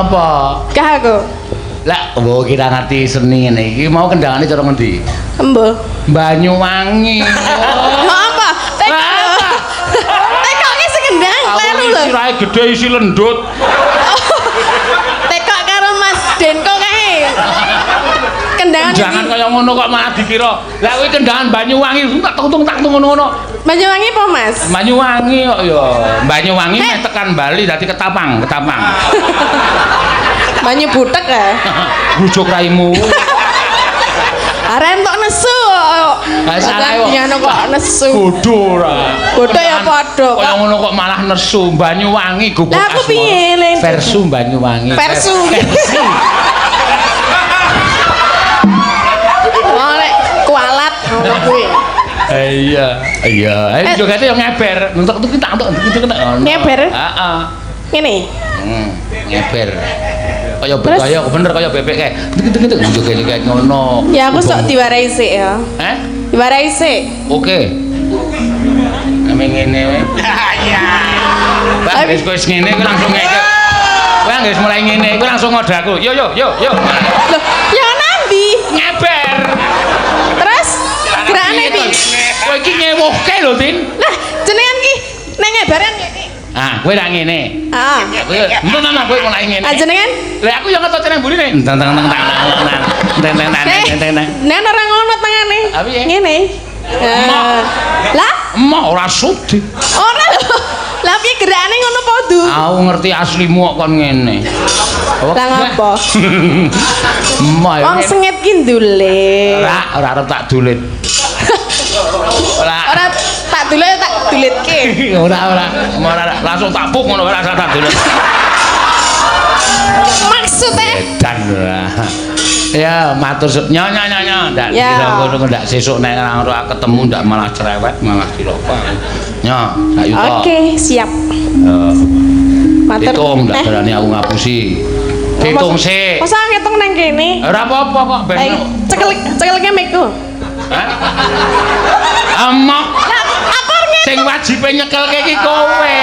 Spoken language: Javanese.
apa? Kah aku. Lah, mbok kira ngerti seni ngene iki mau kendangane cara ngendi? Embo. Banyuwangi. Mau apa? Tekok ki sekendang kleru lho. Sirahe gedhe isi lendut. Tekok karo Mas Denko kae. Kendangan Jangan iki. kaya ngono kok malah dikira. Lah kuwi kendangan Banyuwangi tak tung ngono-ngono. Banyuwangi apa, Mas? Banyuwangi kok ya. Banyuwangi meh tekan Bali dadi ketapang. Banyu butek ya. Bujuk raimu. Arek entuk nesu. Salah kok nesu. Bodoh ora. Bodoh ya padha. Kaya ngono kok malah nesu Banyuwangi gubuk Lah aku piye le? Versu Banyuwangi. Versu. Oh nek kualat ngono kuwi. Iya. Ayo jogate yo ngeber. Entuk tak kena. Ngeber? Heeh. Ngene. Ngeber. Kaya bener kaya bebek kae. Joget kayak ngono. Ya aku sok diwarai sik ya. Diwarai sik. Oke. Ame ngene wae. Iya. Bang wis ngene kowe langsung ngeke. Kowe wis mulai ngene kowe langsung ngodaku. Yo. Loh, ya nanti Ngeber. terus gerakane iki. Kowe iki ngewohke lho, Tin. Lah, jenengan ki nek ngebaran ngene. Ah, kowe ra ngene. Ah. Kowe kowe mulai ngene. Ah jenengan? Lah aku yang ngetot ceneng burine. Teng. Nek ora ngono tengane. Piye? Ngene. Lah, Emah ora sudi. ora lho. Lah piye gerakane ngono podo? Aku ngerti aslimu kok kon ngene. Lah ngapa? Emah ya. Wong sengit ki ndule. Ora arep tak dulit. Ora tak dulitke. Ora langsung tak puk ngono ora tak dulit. Maksudnya Dan ya matur nyonya ndak kira ngono ndak sesuk nek ora ketemu ndak malah cerewet malah dilopa. Nyo, sayuto. Oke, siap. Matur. Hitung ndak berani aku ngapusi. Hitung sik. Masa ngitung nang kene? Ora apa-apa kok ben. Cekelke mikku. Hah? Amok. Lah, aku Sing wajibe nyekelke iki kowe.